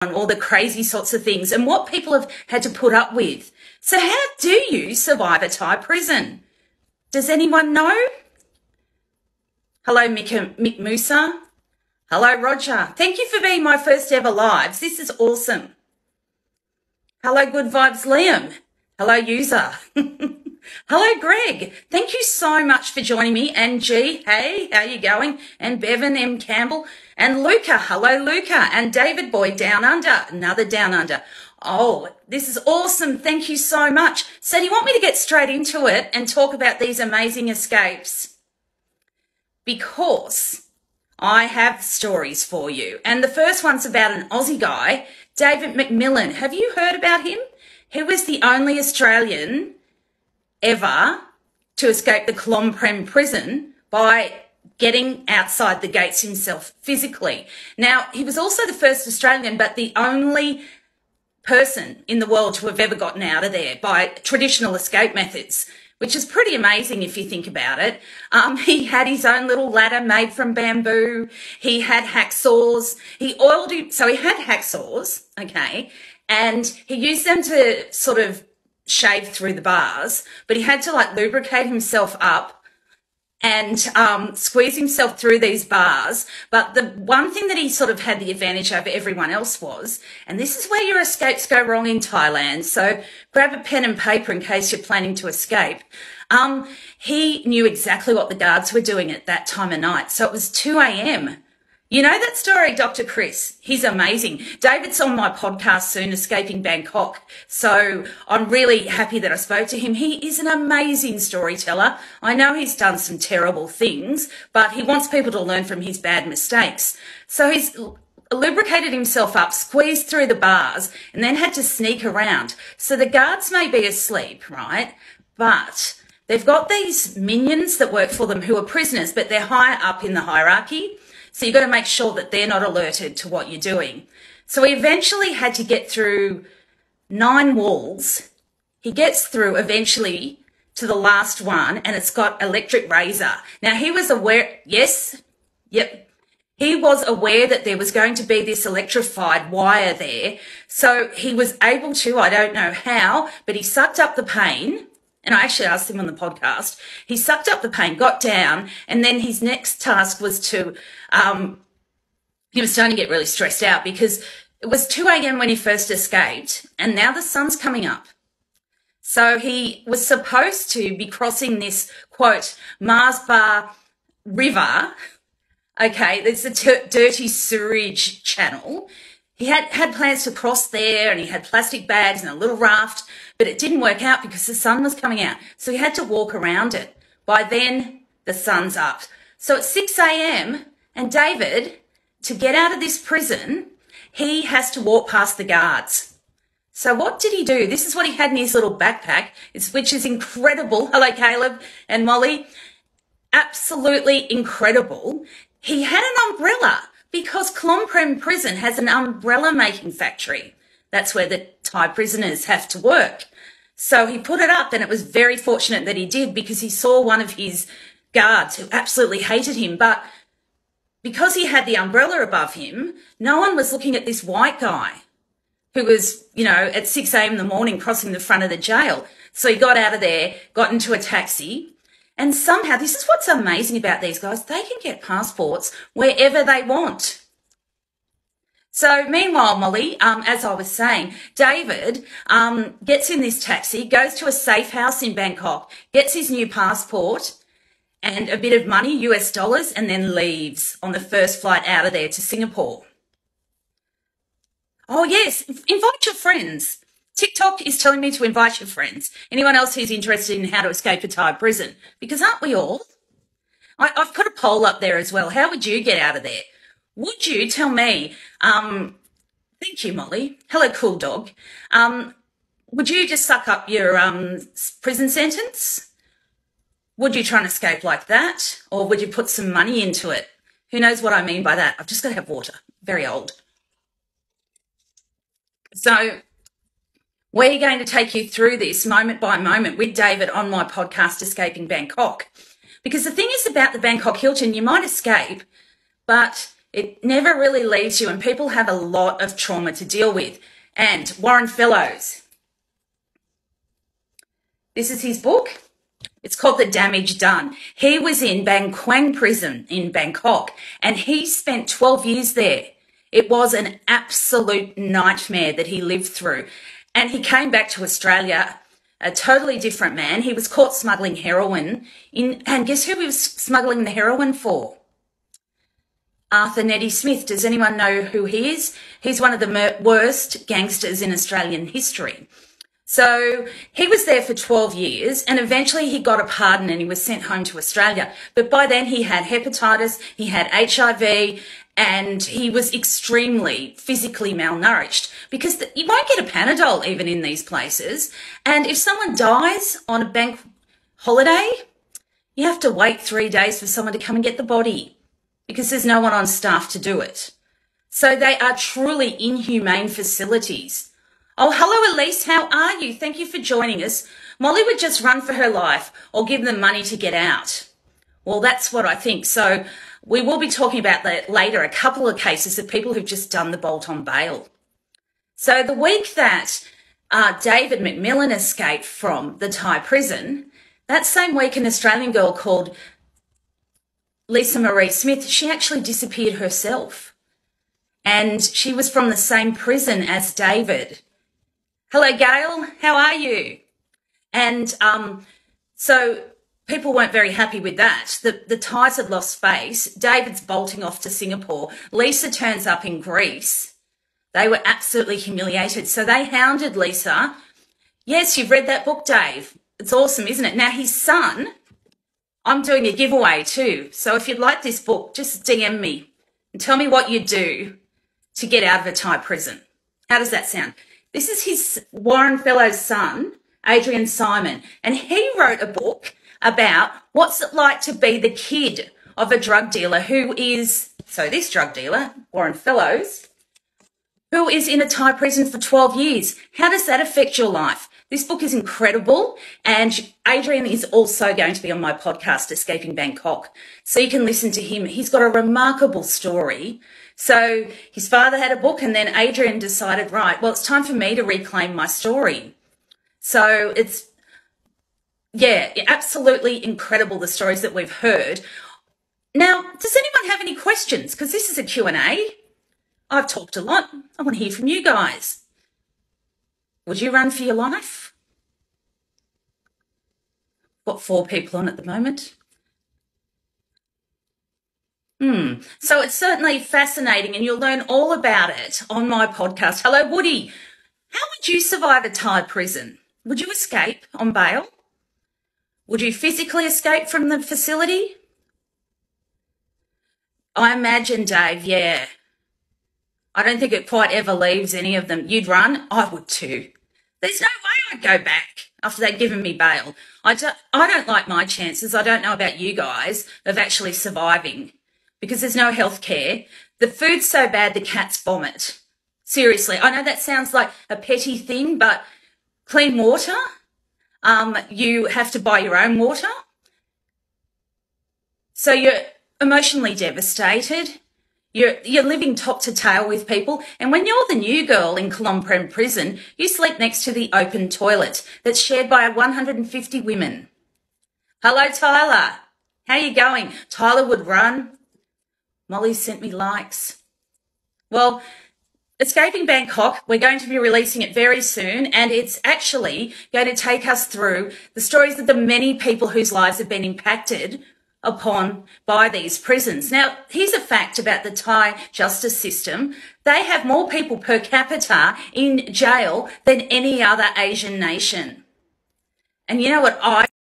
all the crazy sorts of things and what people have had to put up with. So how do you survive a Thai prison? Does anyone know? Hello, Mick Musa. Hello, Roger. Thank you for being my first ever lives. This is awesome. Hello, Good Vibes Liam. Hello, user. Hello, Greg. Thank you so much for joining me. And G, hey, how you going? And Bevan M. Campbell. And Luca. Hello, Luca. And David Boy Down Under. Another Down Under. Oh, this is awesome. Thank you so much. So do you want me to get straight into it and talk about these amazing escapes? Because I have stories for you. And the first one's about an Aussie guy, David McMillan. Have you heard about him? He was the only Australian ever to escape the Phnom Penh prison by getting outside the gates himself physically. Now, he was also the first Australian, but the only person in the world to have ever gotten out of there by traditional escape methods, which is pretty amazing if you think about it. He had his own little ladder made from bamboo. He had hacksaws. He had hacksaws, okay, and he used them to sort of shave through the bars, but he had to like lubricate himself up and squeeze himself through these bars. But the one thing that he sort of had the advantage over everyone else was, and this is where your escapes go wrong in Thailand, so grab a pen and paper in case you're planning to escape. He knew exactly what the guards were doing at that time of night. So it was 2 a.m. You know that story, Dr. Chris? He's amazing. David's on my podcast soon, Escaping Bangkok. So I'm really happy that I spoke to him. He is an amazing storyteller. I know he's done some terrible things, but he wants people to learn from his bad mistakes. So he's lubricated himself up, squeezed through the bars, and then had to sneak around. So the guards may be asleep, right? But they've got these minions that work for them who are prisoners, but they're higher up in the hierarchy. So you've got to make sure that they're not alerted to what you're doing. So he eventually had to get through 9 walls. He gets through eventually to the last one, and it's got electric razor. Now, he was aware, he was aware that there was going to be this electrified wire there. So he was able to, I don't know how, but he sucked up the pain. And I actually asked him on the podcast. He sucked up the pain, got down, and then his next task was to, he was starting to get really stressed out because it was 2 a.m. when he first escaped, and now the sun's coming up. So he was supposed to be crossing this, quote, Mars Bar River. Okay, there's a dirty sewage channel. He had plans to cross there, and he had plastic bags and a little raft, but it didn't work out because the sun was coming out. So he had to walk around it. By then, the sun's up. So it's 6 a.m. and David, to get out of this prison, he has to walk past the guards. So what did he do? This is what he had in his little backpack, which is incredible. Hello, Caleb and Molly. Absolutely incredible. He had an umbrella because Phnom Penh prison has an umbrella making factory. That's where the Thai prisoners have to work. So he put it up, and it was very fortunate that he did because he saw one of his guards who absolutely hated him. But because he had the umbrella above him, no one was looking at this white guy who was, at 6 a.m. in the morning crossing the front of the jail. So he got out of there, got into a taxi, and somehow, this is what's amazing about these guys, they can get passports wherever they want. So meanwhile, Molly, as I was saying, David gets in this taxi, goes to a safe house in Bangkok, gets his new passport and a bit of money, US dollars, and then leaves on the first flight out of there to Singapore. Oh, yes, invite your friends. TikTok is telling me to invite your friends. Anyone else who's interested in how to escape a Thai prison? Because aren't we all? I've put a poll up there as well. How would you get out of there? Would you tell me, thank you, Molly. Hello, cool dog. Would you just suck up your prison sentence? Would you try and escape like that? Or would you put some money into it? Who knows what I mean by that? I've just got to have water. Very old. So we're going to take you through this moment by moment with David on my podcast, Escaping Bangkok. Because the thing is about the Bangkok Hilton, you might escape, but It never really leaves you, and people have a lot of trauma to deal with. And Warren Fellows, this is his book. It's called The Damage Done. He was in Bang Kwang prison in Bangkok, and he spent 12 years there. It was an absolute nightmare that he lived through. And he came back to Australia a totally different man. He was caught smuggling heroin and guess who he was smuggling the heroin for? Arthur Neddy Smith. Does anyone know who he is? He's one of the worst gangsters in Australian history. So he was there for 12 years and eventually he got a pardon and he was sent home to Australia. But by then he had hepatitis, he had HIV, and he was extremely physically malnourished because you won't get a Panadol even in these places. And if someone dies on a bank holiday, you have to wait 3 days for someone to come and get the body because there's no one on staff to do it. So they are truly inhumane facilities. Oh, hello, Elise. How are you? Thank you for joining us. Molly would just run for her life or give them money to get out. Well, that's what I think. So we will be talking about that later, a couple of cases of people who've just done the bolt on bail. So the week that David McMillan escaped from the Thai prison, that same week an Australian girl called Lisa Marie Smith, she actually disappeared herself. And she was from the same prison as David. Hello, Gail. How are you? And so people weren't very happy with that. The Thais had lost face. David's bolting off to Singapore. Lisa turns up in Greece. They were absolutely humiliated. So they hounded Lisa. Yes, you've read that book, Dave. It's awesome, isn't it? Now, his son, I'm doing a giveaway too. So if you'd like this book, just DM me and tell me what you do to get out of a Thai prison. How does that sound? This is his Warren Fellows' son, Adrian Simon, and he wrote a book about what's it like to be the kid of a drug dealer who is, so this drug dealer, Warren Fellows, who is in a Thai prison for 12 years. How does that affect your life? This book is incredible, and Adrian is also going to be on my podcast, Escaping Bangkok, so you can listen to him. He's got a remarkable story. So his father had a book, and then Adrian decided, right, well, it's time for me to reclaim my story. So it's, yeah, absolutely incredible, the stories that we've heard. Now, does anyone have any questions? Because this is a Q&A. I've talked a lot. I want to hear from you guys. Would you run for your life? Got 4 people on at the moment. So it's certainly fascinating and you'll learn all about it on my podcast. Hello, Woody. How would you survive a Thai prison? Would you escape on bail? Would you physically escape from the facility? I imagine, Dave, yeah. I don't think it quite ever leaves any of them. You'd run? I would too. There's no way I'd go back after they'd given me bail. I don't like my chances. I don't know about you guys of actually surviving because there's no health care. The food's so bad the cats vomit. Seriously, I know that sounds like a petty thing, but clean water, you have to buy your own water. So you're emotionally devastated. You're living top to tail with people. And when you're the new girl in Phnom Penh prison, you sleep next to the open toilet that's shared by 150 women. Hello, Tyler. How you going? Tyler would run. Molly sent me likes. Well, Escaping Bangkok, we're going to be releasing it very soon, and it's actually going to take us through the stories of the many people whose lives have been impacted upon by these prisons. Now, here's a fact about the Thai justice system. They have more people per capita in jail than any other Asian nation. And you know what